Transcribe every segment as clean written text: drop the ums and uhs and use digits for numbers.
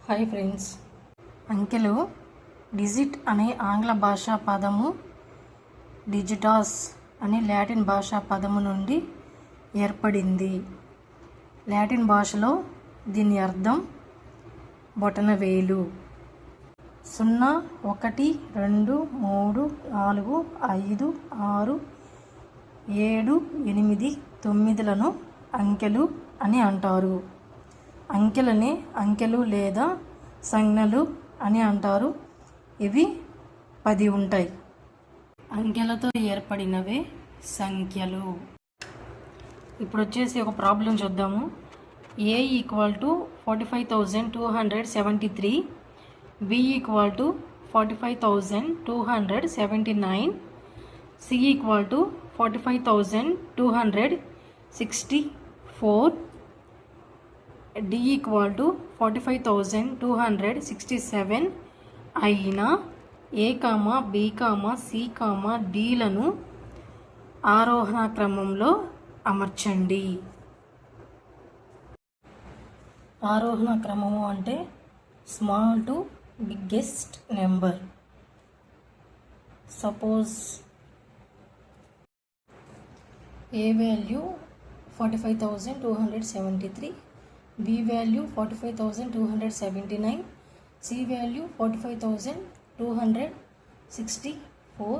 Hi friends, అంకెలు digit అనే ఆంగ్ల భాషా పదము డిజిటాస్ అనే లాటిన్ భాషా పదము నుండి ఏర్పడింది. లాటిన్ భాషలో దీని అర్థం బొటనవేలు. 0, 1, 2, 3, 4, 5, 6, 7, 8, 9లను అంకెలు అని అంటారు. అంకెలని అంకెలు లేదా సంజ్ఞలు అని అంటారు. ఇవి 10 ఉంటాయి. అంకెలతో ఏర్పడినవే సంఖ్యలు. ఇప్పుడు వచ్చేసి ఒక ప్రాబ్లం చూద్దాము. A = 45,273, B = 45,279, C = 45,264, D = 45,267 అయిన A, B, C, Dలను ఆరోహణ క్రమంలో అమర్చండి. ఆరోహణ క్రమము అంటే small to biggest number. Suppose A value 45,273, B value 45,279, C value 45,264,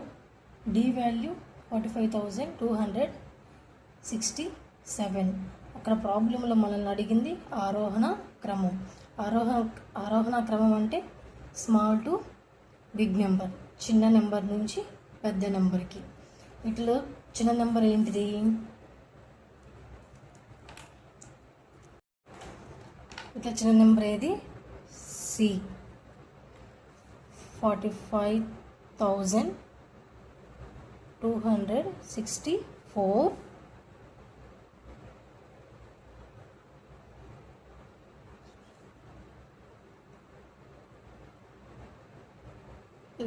D value 45,267. అక్కడ ప్రాబ్లంలో మనల్ని అడిగింది ఆరోహణ క్రమం. ఆరోహణ క్రమం అంటే స్మాల్ టు బిగ్ నెంబర్, చిన్న నెంబర్ నుంచి పెద్ద నెంబర్కి. వీటిలో చిన్న నెంబర్ ఏంటిది? ఇట్లా చిన్న నెంబర్ ఏది? C. 45,264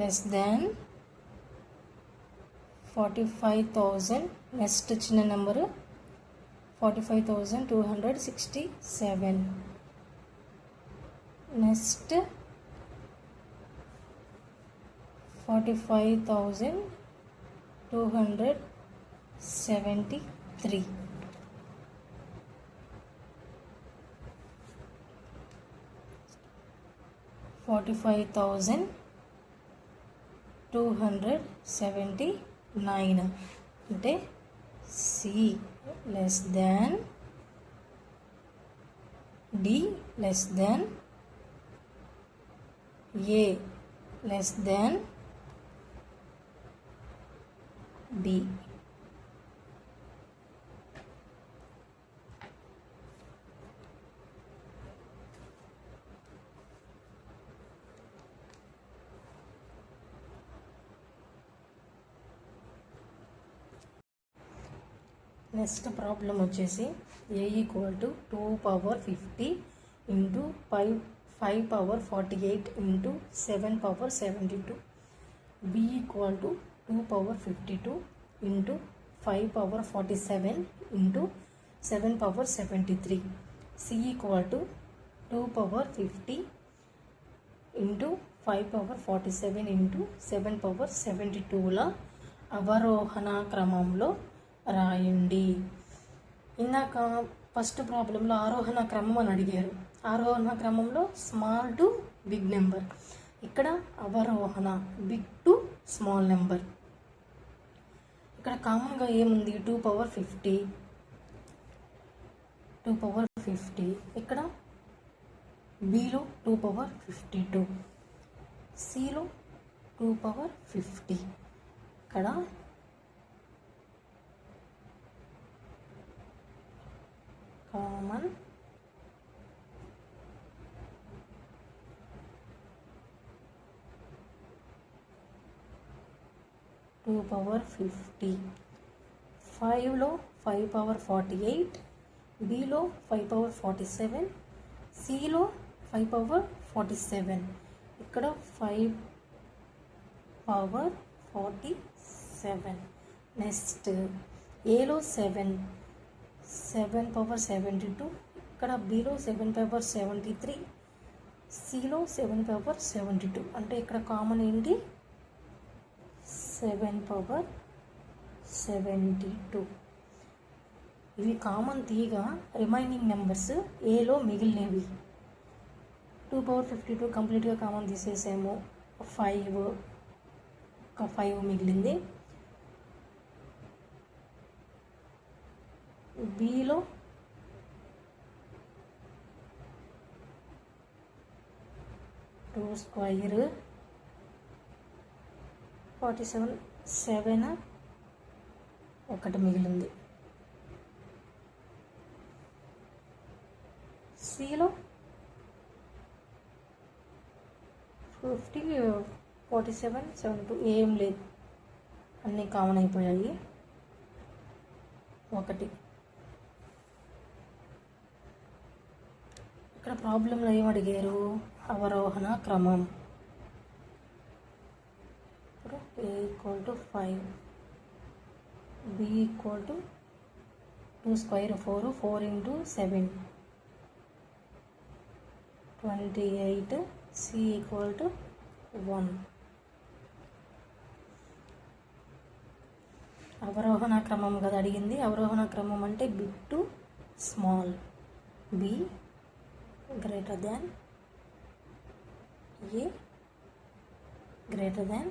less than 45,000. నెక్స్ట్ చిన్న నెంబరు 45,267. నెక్స్ట్ 45,273. 45,279 అంటే C less than D less than A less than B. Next problem వచ్చేసి A = 2^50 into 5^48 into 7^72, B = 2^52 into 5^47 into 7^73, C = 2^50 into 5^47 into 7^72ల అవరోహణ క్రమంలో రాయండి. ఇందాక ఫస్ట్ ప్రాబ్లంలో ఆరోహణ క్రమం అని అడిగారు. ఆరోహణ క్రమంలో స్మాల్ టు బిగ్ నెంబర్. ఇక్కడ అవరోహణ బిగ్ టు స్మాల్ నెంబర్. ఇక్కడ కామన్గా ఏముంది? 2^50. ఇక్కడ బిలో 2^52, సిలో 2^50. ఇక్కడ కామన్ 2^50. 5లో 5^48, బిలో 5^47, సిలో 5^47. ఇక్కడ 5^47. నెక్స్ట్ ఏలో 7^72, ఇక్కడ బిలో 7^73, సిలో 7 పవర్ 72 అంటే ఇక్కడ కామన్ ఏంటి 7 పవర్ 72. ఇవి కామన్ తీయగా రిమైనింగ్ నెంబర్స్ ఏలో మిగిలినవి 2 పవర్ 52 కంప్లీట్గా కామన్ తీసేసాము. 5 ఒక 5 మిగిలింది. బిలో 2 స్క్వేర్ 47 7 ఒకటి మిగిలింది. సిలో 50 47 72 ఏం లేదు, అన్నీ కామన్ అయిపోయాయి. ఒకటి ఇక్కడ ప్రాబ్లంలో ఏం అడిగారు అవరోహణ క్రమం. ఇప్పుడు A = 5, B = 2 స్క్వేర్ 4 4 × 7 28, C = 1. అవరోహణ క్రమం కదా అడిగింది. అవరోహణ క్రమం అంటే big to small, B greater than A greater than